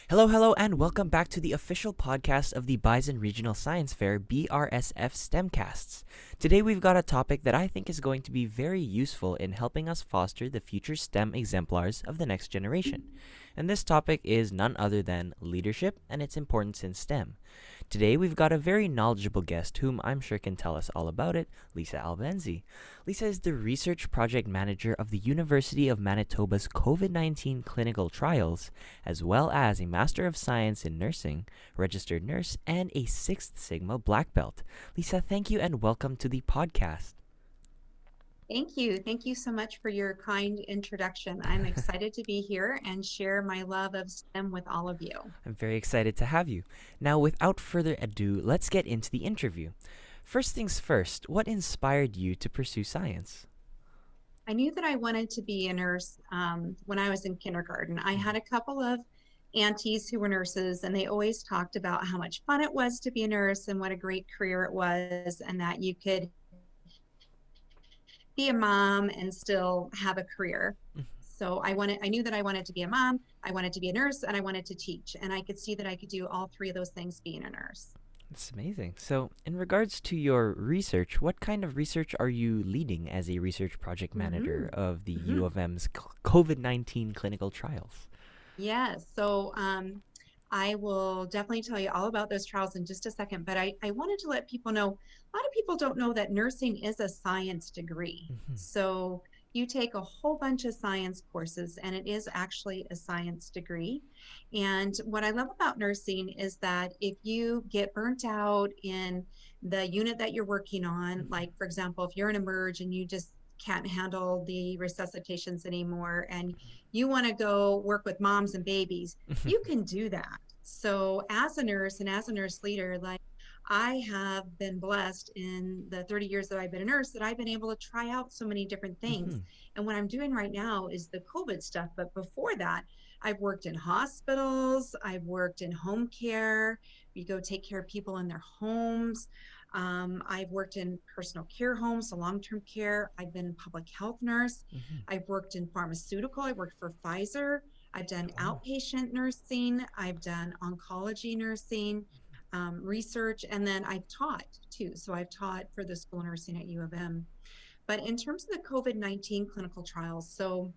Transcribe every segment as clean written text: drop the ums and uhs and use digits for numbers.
Hello, hello, and welcome back to the official podcast of the Bison Regional Science Fair BRSF STEMcasts. Today we've got a topic that I think is going to be very useful in helping us foster the future STEM exemplars of the next generation. And this topic is none other than leadership and its importance in STEM. Today we've got a very knowledgeable guest whom I'm sure can tell us all about it, Lisa Albensi. Lisa is the research project manager of the University of Manitoba's COVID-19 clinical trials, as well as a Master of Science in Nursing, registered nurse, and a Sixth Sigma black belt. Lisa, thank you and welcome to the podcast. Thank you. Thank you so much for your kind introduction. I'm excited to be here and share my love of STEM with all of you. I'm very excited to have you. Now, without further ado, let's get into the interview. First things first, what inspired you to pursue science? I knew that I wanted to be a nurse when I was in kindergarten. I had a couple of aunties who were nurses, and they always talked about how much fun it was to be a nurse and what a great career it was, and that you could be a mom and still have a career. So I knew that I wanted to be a mom, I wanted to be a nurse, and I wanted to teach. And I could see that I could do all three of those things being a nurse. That's amazing. So, in regards to your research, what kind of research are you leading as a research project manager Mm-hmm. of the U Mm-hmm. of M's COVID-19 clinical trials? Yes. So I will definitely tell you all about those trials in just a second, but I wanted to let people know a lot of people don't know that nursing is a science degree. Mm-hmm. So you take a whole bunch of science courses, and it is actually a science degree. And what I love about nursing is that if you get burnt out in the unit that you're working on, like for example, if you're in emerge and you just can't handle the resuscitations anymore and you want to go work with moms and babies, you can do that. So as a nurse and as a nurse leader, like I have been blessed in the 30 years that I've been a nurse that I've been able to try out so many different Mm-hmm. things. And what I'm doing right now is the COVID stuff. But before that, I've worked in hospitals, I've worked in home care. We go take care of people in their homes. I've worked in personal care homes, so long-term care. I've been a public health nurse. Mm-hmm. I've worked in pharmaceutical. I worked for Pfizer. I've done Oh. outpatient nursing. I've done oncology nursing, research, and then I've taught too. So I've taught for the school nursing at U of M. But in terms of the COVID-19 clinical trials, so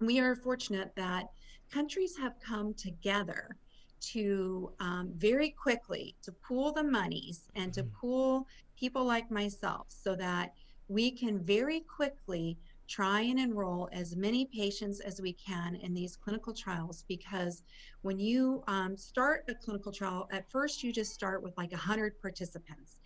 we are fortunate that countries have come together to very quickly to pool the monies and to Mm-hmm. pool people like myself so that we can very quickly try and enroll as many patients as we can in these clinical trials, because when you start a clinical trial, at first you just start with like 100 participants,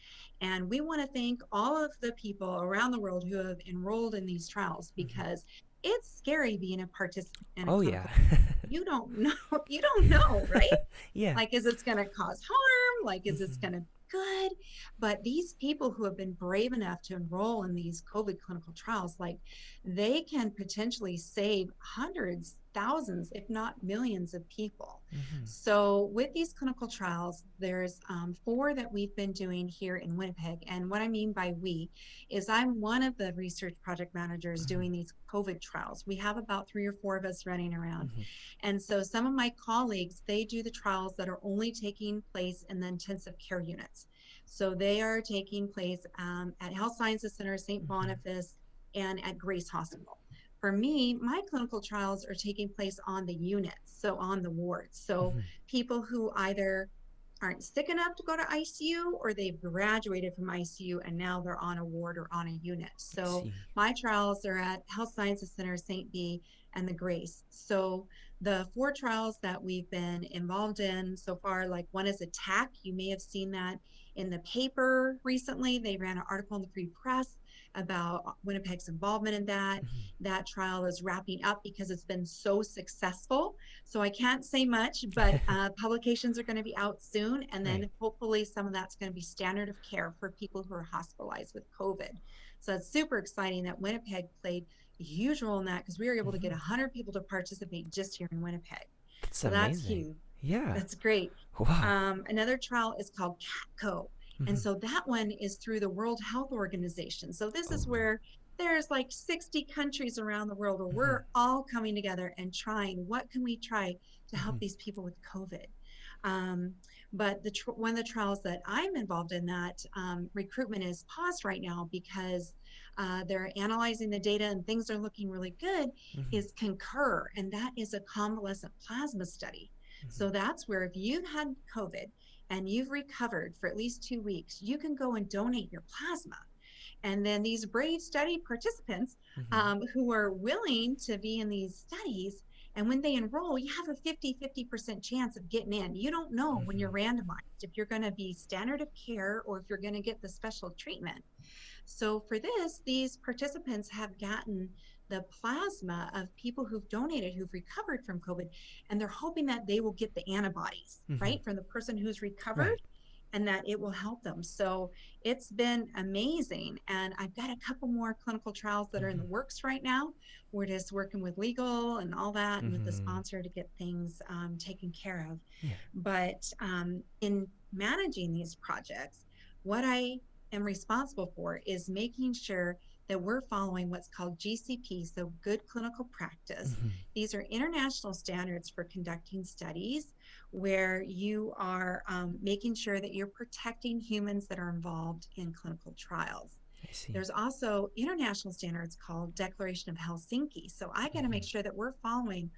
and we want to thank all of the people around the world who have enrolled in these trials, Mm-hmm. because it's scary being a participant in a Oh, yeah. clinical. You don't know, you don't know, right? Yeah. Like, is this going to cause harm? Like, is this Mm-hmm. going to be good? But these people who have been brave enough to enroll in these COVID clinical trials, like, they can potentially save hundreds, thousands, if not millions of people. Mm-hmm. So, with these clinical trials, there's four that we've been doing here in Winnipeg. And what I mean by we is I'm one of the research project managers Mm-hmm. doing these COVID trials. We have about three or four of us running around. Mm-hmm. And so some of my colleagues, they do the trials that are only taking place in the intensive care units. So they are taking place at Health Sciences Center, St. Mm-hmm. Boniface, and at Grace Hospital. For me, my clinical trials are taking place on the units, so on the wards. So Mm-hmm. people who either aren't sick enough to go to ICU, or they've graduated from ICU and now they're on a ward or on a unit. I So see. my trials are at Health Sciences Center, St. B, and the Grace. So the four trials that we've been involved in so far, like one is attack. You may have seen that in the paper recently. They ran an article in the Free Press about Winnipeg's involvement in that. Mm-hmm. That trial is wrapping up because it's been so successful. So I can't say much, but publications are going to be out soon. And Right. then hopefully some of that's going to be standard of care for people who are hospitalized with COVID. So it's super exciting that Winnipeg played a huge role in that, because we were able to get Mm-hmm. 100 people to participate just here in Winnipeg. That's So that's amazing. huge. Yeah. That's great. Wow. Another trial is called CATCO. And Mm-hmm. so that one is through the World Health Organization. So this Oh. is where there's like 60 countries around the world where we're all coming together and trying, what can we try to help these people with COVID? Um, but one of the trials that I'm involved in, that recruitment is paused right now because they're analyzing the data and things are looking really good, is Concur, and that is a convalescent plasma study. So that's where if you've had COVID and you've recovered for at least 2 weeks, you can go and donate your plasma. And then these brave study participants who are willing to be in these studies, and when they enroll, you have a 50% chance of getting in. You don't know when you're randomized if you're going to be standard of care or if you're going to get the special treatment. So for this, these participants have gotten the plasma of people who've donated, who've recovered from COVID, and they're hoping that they will get the antibodies, right, from the person who's recovered. Right. And that it will help them. So it's been amazing. And I've got a couple more clinical trials that are in the works right now. We're just working with legal and all that and with the sponsor to get things taken care of. Yeah. But in managing these projects, what I am responsible for is making sure that we're following what's called GCP, so good clinical practice. These are international standards for conducting studies where you are making sure that you're protecting humans that are involved in clinical trials. I see. There's also international standards called Declaration of Helsinki. So I got to make sure that we're following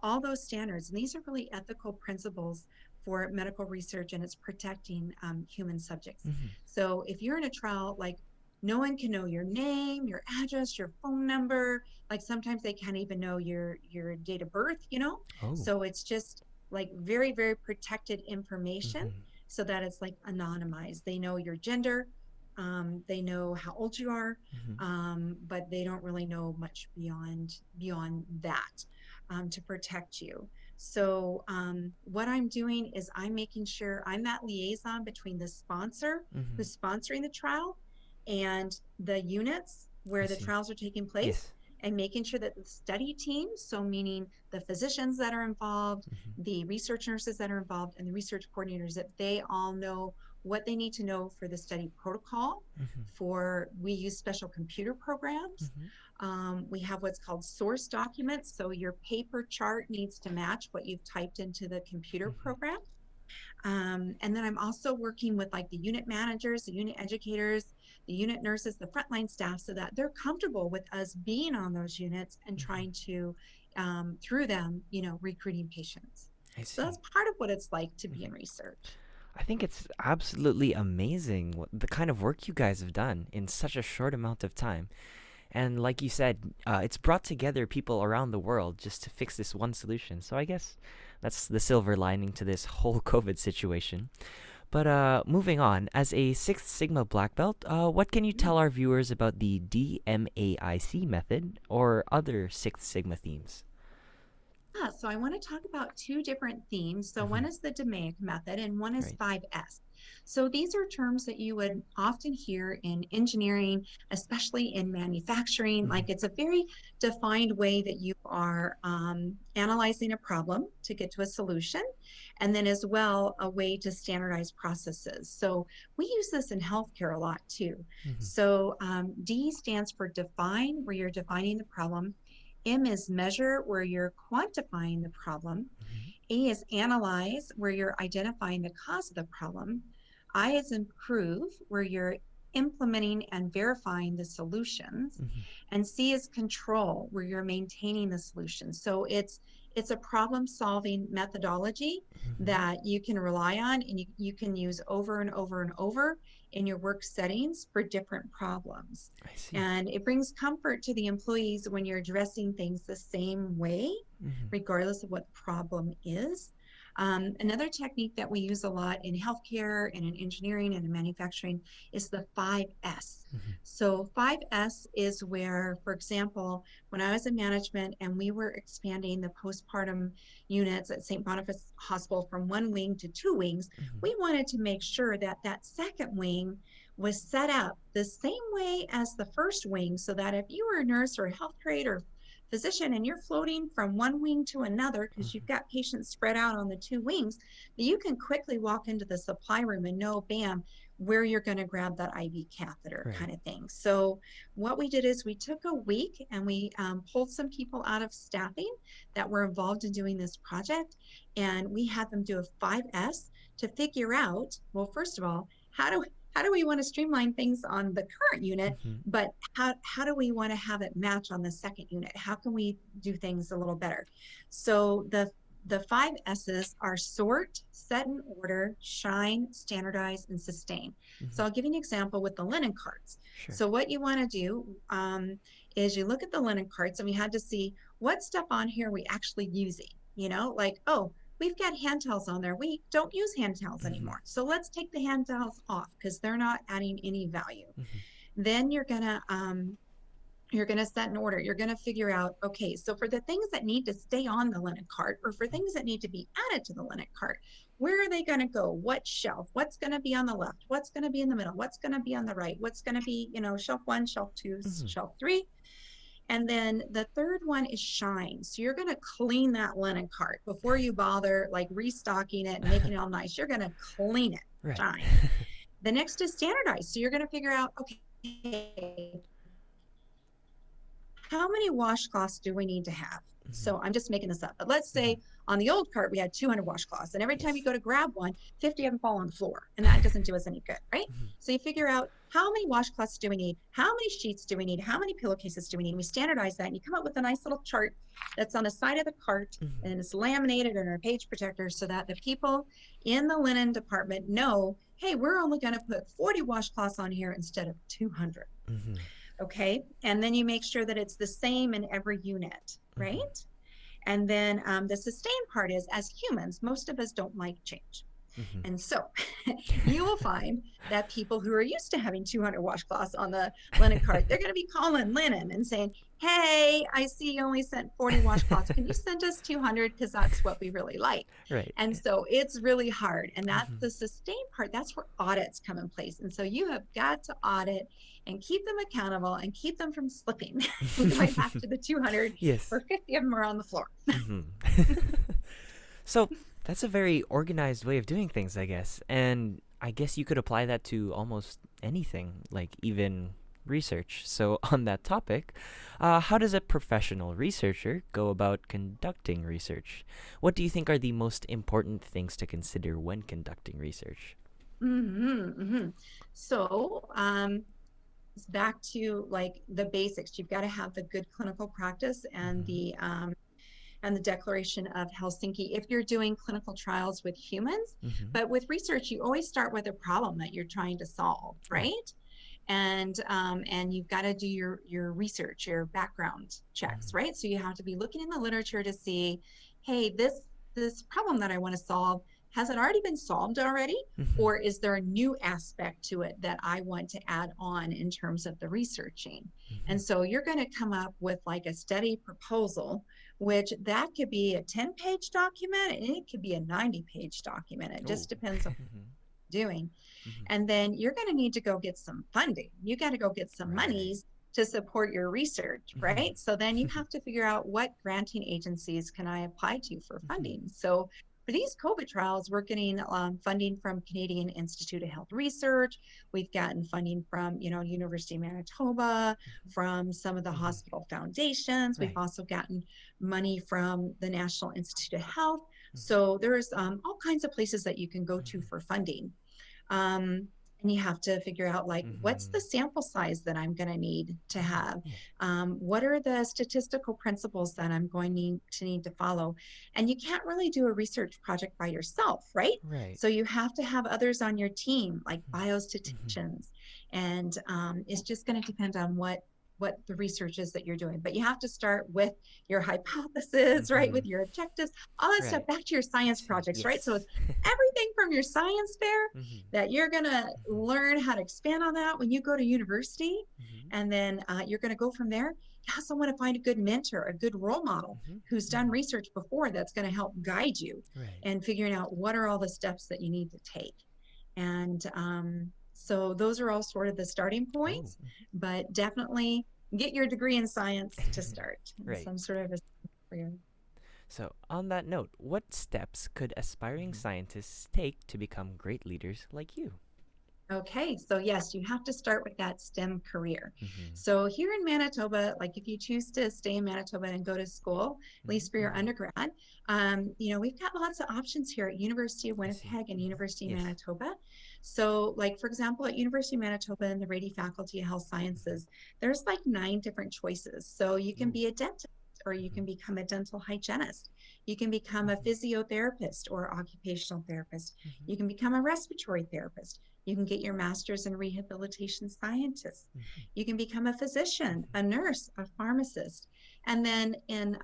all those standards. And these are really ethical principles for medical research, and it's protecting human subjects. So if you're in a trial, like, no one can know your name, your address, your phone number. Like sometimes they can't even know your date of birth, you know? Oh. So it's just like very, very protected information so that it's like anonymized. They know your gender, they know how old you are, but they don't really know much beyond that to protect you. So what I'm doing is I'm making sure I'm that liaison between the sponsor who's sponsoring the trial and the units where the trials are taking place. Yes. And making sure that the study team, so meaning the physicians that are involved, the research nurses that are involved, and the research coordinators, that they all know what they need to know for the study protocol. We use special computer programs. We have what's called source documents. So your paper chart needs to match what you've typed into the computer program. And then I'm also working with like the unit managers, the unit educators, the unit nurses, the frontline staff, so that they're comfortable with us being on those units and trying to, through them, recruiting patients. So that's part of what it's like to be in research. I think it's absolutely amazing the kind of work you guys have done in such a short amount of time. And like you said, it's brought together people around the world just to fix this one solution. So I guess that's the silver lining to this whole COVID situation. But moving on, as a Six Sigma black belt, what can you tell our viewers about the DMAIC method or other Six Sigma themes? So I want to talk about two different themes. So one is the DMAIC method and one is 5S. So these are terms that you would often hear in engineering, especially in manufacturing. Like it's a very defined way that you are analyzing a problem to get to a solution, and then as well a way to standardize processes. So we use this in healthcare a lot too. So D stands for define, where you're defining the problem. M is measure, where you're quantifying the problem. A is analyze, where you're identifying the cause of the problem. I is improve, where you're implementing and verifying the solutions. And C is control, where you're maintaining the solution. So it's a problem-solving methodology that you can rely on and you can use over and over and over in your work settings for different problems. I see. And it brings comfort to the employees when you're addressing things the same way, regardless of what the problem is. Another technique that we use a lot in healthcare and in engineering and in manufacturing is the 5S. So 5S is where, for example, when I was in management and we were expanding the postpartum units at St. Boniface Hospital from 1 wing to 2 wings, we wanted to make sure that that second wing was set up the same way as the first wing, so that if you were a nurse or a health grade or physician and you're floating from one wing to another because you've Mhm. got patients spread out on the two wings, you can quickly walk into the supply room and know, bam, where you're going to grab that IV catheter Right. kind of thing. So what we did is we took a week and we pulled some people out of staffing that were involved in doing this project, and we had them do a 5S to figure out, well, first of all, how do we want to streamline things on the current unit, Mhm. but how do we want to have it match on the second unit? How can we do things a little better? So the 5S's are sort, set in order, shine, standardize, and sustain. So Mhm. I'll give you an example with the linen carts. Sure. So what you want to do is you look at the linen carts, and we had to see what stuff on here are we actually using. Like, oh, we've got hand towels on there. We don't use hand towels Mhm. anymore. So let's take the hand towels off because they're not adding any value. Mhm. Then you're gonna set an order. You're gonna figure out, okay, so for the things that need to stay on the linen cart or for Mhm. things that need to be added to the linen cart, where are they gonna go? What shelf? What's gonna be on the left? What's gonna be in the middle? What's gonna be on the right? What's gonna be, shelf one, shelf two, Mhm. shelf three? And then the third one is shine. So you're going to clean that linen cart before you bother like restocking it and making it all nice. You're going to clean it, Right. shine. The next is standardize. So you're going to figure out, okay, how many washcloths do we need to have? Mhm. So I'm just making this up, but let's Mhm. say on the old cart, we had 200 washcloths, and every time you Yes. go to grab one, 50 of them fall on the floor, and that doesn't do us any good, right? Mhm. So you figure out how many washcloths do we need? How many sheets do we need? How many pillowcases do we need? And we standardize that, and you come up with a nice little chart that's on the side of the cart, Mhm. and it's laminated in our page protector so that the people in the linen department know, hey, we're only going to put 40 washcloths on here instead of 200. Mhm. Okay. And then you make sure that it's the same in every unit, right? Mhm. And then the sustain part is, as humans, most of us don't like change. Mhm. And so you will find that people who are used to having 200 washcloths on the linen cart, they're going to be calling linen and saying, hey, I see you only sent 40 washcloths. Can you send us 200? Because that's what we really like. Right. And so it's really hard. And that's Mhm. the sustain part. That's where audits come in place. And so you have got to audit and keep them accountable and keep them from slipping right back to the 200 Yes. where 50 of them are on the floor. Mhm. So that's a very organized way of doing things, I guess. And I guess you could apply that to almost anything, like even research. So, on that topic, how does a professional researcher go about conducting research? What do you think are the most important things to consider when conducting research? Mm-hmm, mm-hmm. So, it's back to like the basics. You've got to have the good clinical practice Mm-hmm. and the Declaration of Helsinki if you're doing clinical trials with humans. Mm-hmm. But with research, you always start with a problem that you're trying to solve, Right. right? And you've got to do your research, your background checks, Mm-hmm. right? So you have to be looking in the literature to see, hey, this problem that I want to solve, has it already been solved already? Mm-hmm. Or is there a new aspect to it that I want to add on in terms of the researching? Mm-hmm. And so you're going to come up with like a study proposal, which that could be a 10-page document and it could be a 90-page document. It Oh. just depends on what Mm-hmm. you're doing. Mm-hmm. And then you're going to need to go get some funding. You got to go get some Right. monies to support your research, Mm-hmm. right? So then you have to figure out what granting agencies can I apply to for Mm-hmm. funding. So for these COVID trials, we're getting funding from Canadian Institute of Health Research. We've gotten funding from, University of Manitoba, from some of the Mm-hmm. hospital foundations. We've Right. also gotten money from the National Institute of Health. Mm-hmm. So there's all kinds of places that you can go to Mm-hmm. for funding. Um, and you have to figure out like what's Mm-hmm. the sample size that I'm going to need to Mm-hmm. have. Yeah. What are the statistical principles that I'm going to need to follow? And you can't really do a research project by yourself, right? Right. So you have to have others on your team, like Mm-hmm. biostatisticians, and it's just going to depend on what the research is that you're doing. But you have to start with your hypothesis, right? Mm-hmm. With your objectives, all that stuff Right. back to your I science see. projects, right? So Yes. it's everything from your science fair Mm-hmm. that you're going to Mm-hmm. learn how to expand on that when you go to university. Mm-hmm. And then you're going to go from there. You also want to find a good mentor, a good role model Mm-hmm. who's done Mm-hmm. research before that's going to help guide you Right. and figuring out what are all the steps that you need to take. And so those are all sort of the starting Oh. points, but definitely get your degree in science to start in Right. some sort of a career. So, on that note, what steps could aspiring scientists take to become great leaders like you? Okay, so yes, you have to start with that STEM career. Mm-hmm. So here in Manitoba, like if you choose to stay in Manitoba and go to school, at Mm-hmm. least for your undergrad, we've got lots of options here at University of I see. Winnipeg and University of Yes. Manitoba. So like for example, at University of Manitoba in the Rady Faculty of Health Sciences, there's like 9 different choices. So you can Ooh. be a dentist or you Mm-hmm. can become a dental hygienist. You can become a physiotherapist or occupational therapist. Mm-hmm. You can become a respiratory therapist. You can get your master's in rehabilitation scientist. Mm-hmm. You can become a physician, Mm-hmm. a nurse, a pharmacist. And then in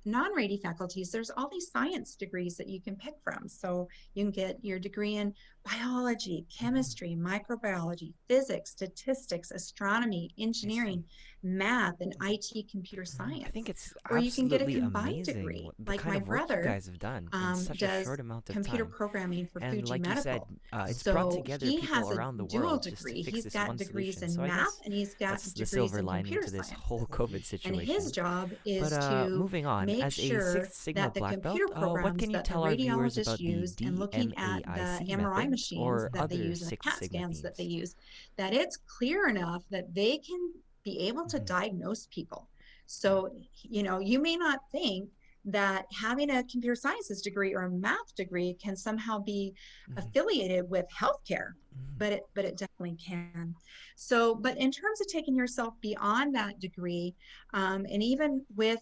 non-rady faculties, there's all these science degrees that you can pick from. So you can get your degree in biology, Mm-hmm. chemistry, microbiology, physics, statistics, astronomy, I see. engineering, math, and IT computer I think science. it's Or you can get a absolutely combined amazing degree, the like kind my of work you brother guys have done in such a does short amount of computer time. programming for And Fuji like you said, Medical. it's brought So together he people has a around the dual world just to degree. fix He's this got one degrees solution. So in I math guess and he's got that's the degrees silver in lining computer to this science. whole COVID And his situation. job But is to moving on, make as a sure Six Sigma that the black belt, computer what programs can you that the tell our viewers radiologists about the use and looking at the DMAIC MRI method machines or that they other use and the Six CAT Sigma scans that they themes? use, that it's clear enough that they can be able to Mm-hmm. diagnose people. Right. So, you may not think that having a computer sciences degree or a math degree can somehow be Mm-hmm. affiliated with healthcare, Mm-hmm. but it definitely can. So, but in terms of taking yourself beyond that degree, and even with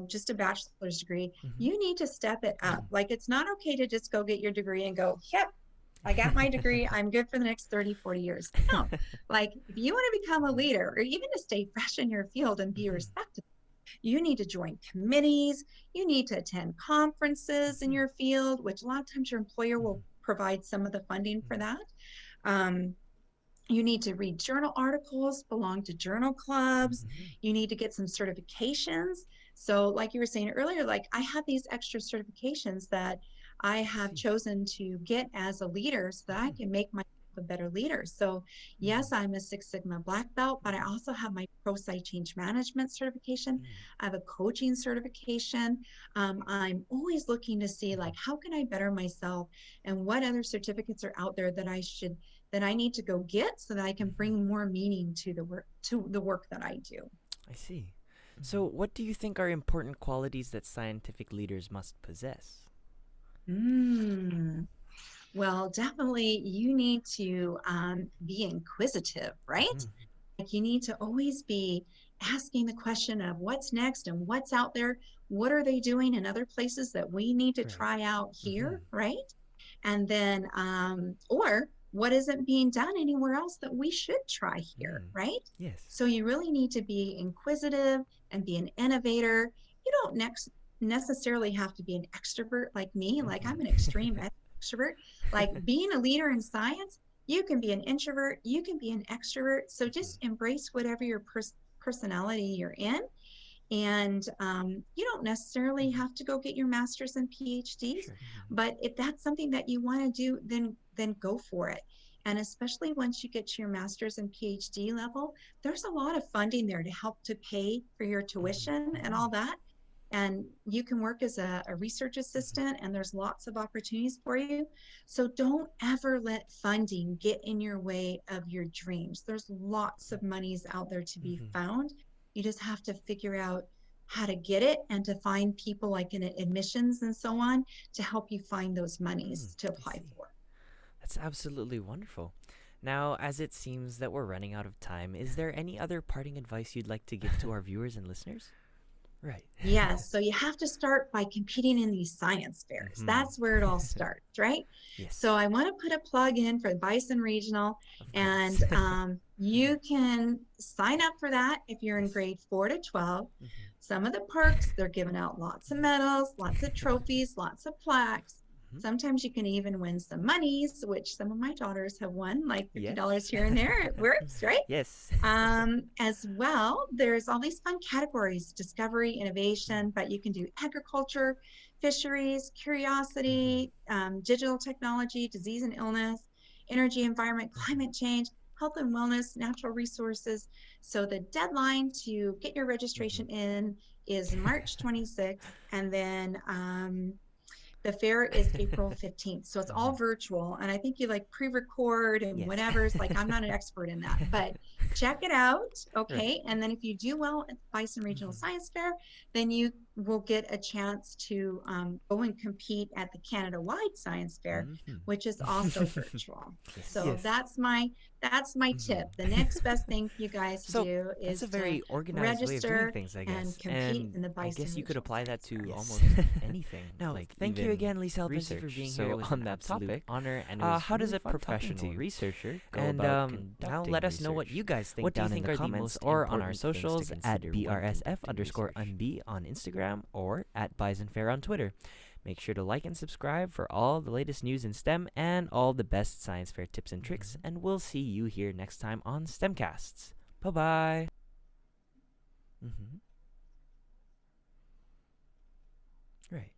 just a bachelor's degree, you need to step it up. Like it's not okay to just go get your degree and go, yep, I got my degree. I'm good for the next 30, 40 years. No, like if you want to become a leader or even to stay fresh in your field and be Mm-hmm. respected, you need to join committees. You need to attend conferences in Mm-hmm. your field, which a lot of times your employer will provide some of the funding for Mm-hmm. that. Um, you need to read journal articles, belong to journal clubs. Mm-hmm. You need to get some certifications. So, like you were saying earlier, like I have these extra certifications that I I have see. chosen to get as a leader so that I Mm-hmm. can make myself a better leader. So, Mm-hmm. yes, I'm a Six Sigma black belt, but I Mm-hmm. also have my Pro Site Change Management certification. Mm-hmm. I have a coaching certification. I'm always looking to see Mm-hmm. like how can I better myself and what other certificates are out there that I need to go get so that I can Mm-hmm. bring more meaning to the work that I do. I see. So, what do you think are important qualities that scientific leaders must possess? Mm. Well, definitely you need to be inquisitive, right? Mm-hmm. Like you need to always be asking the question of what's next and what's out there. What are they doing in other places that we need to Right. try out Mm-hmm. here, right? And then, or what isn't being done anywhere else that we should try here, Mm. right? Yes. So you really need to be inquisitive and be an innovator. You don't necessarily have to be an extrovert like me, like I'm an Mm-hmm. extreme extrovert. Like being a leader in science, you can be an introvert, you can be an extrovert. So Mm-hmm. just embrace whatever your personality you're in. And you don't necessarily Mm-hmm. have to go get your master's and PhDs, Sure. Mm-hmm. but if that's something that you want to do, then go for it. And especially once you get to your master's and PhD level, there's a lot of funding there to help to pay for your tuition and Mm-hmm. all that. And you can work as a research Mm-hmm. assistant, and there's lots of opportunities for you. So don't ever let funding get in your way of your dreams. There's lots of monies out there to be Mm-hmm. found. You just have to figure out how to get it and to find people like in admissions and so on to help you find those monies to I apply see. for. That's absolutely wonderful. Now, as it seems that we're running out of time, is there any other parting advice you'd like to give to our viewers and listeners? Right. Yes, so you have to start by competing in these science fairs. Mm-hmm. That's where it all starts, right? So Yes, I want to put a plug in for Bison Regional, of and course. you can sign up for that if you're in Yes. grade 4 to 12. Mm-hmm. Some of the perks, they're giving out lots of medals, lots of trophies, lots of plaques. Mm-hmm. Sometimes you can even win some monies, which some of my daughters have won, like $50 Yes. here and there. It works, right? Yes. As well, there's all these fun categories, discovery, innovation, but you can do agriculture, fisheries, Mm-hmm. curiosity, digital technology, disease and illness, energy, environment, Mm-hmm. climate change, health and wellness, natural resources. So the deadline to get your registration in is March 26th. And then the fair is April 15th. So it's all virtual. And I think you like pre-record and Yes. whatever. It's like, I'm not an expert in that, but check it out. Okay. Right. And then if you do well at the Bison Regional Science Fair, then you will get a chance to go and compete at the Canada-wide Science Fair, which is also virtual. Yes. So Yes. that's my tip. The next best thing for you guys to So do is that's a very to organized way of doing register things, I and guess. compete in the I Bison guess you could Regional apply that Science to Fair. almost anything. Now, like thank you even again, Lisa Albensi, research. for being So here. It was on an that absolute topic, honor, and it was how does really a fun talking to professional you. researcher go And about now conducting let us know what research? you guys think What do you down think in the are the comments most or on our important things to socials at consider when conducting research? BRSF_UNB on Instagram or at Bison Fair on Twitter. Make sure to like and subscribe for all the latest news in STEM and all the best science fair tips and tricks, and we'll see you here next time on STEMcasts. Bye-bye. Right.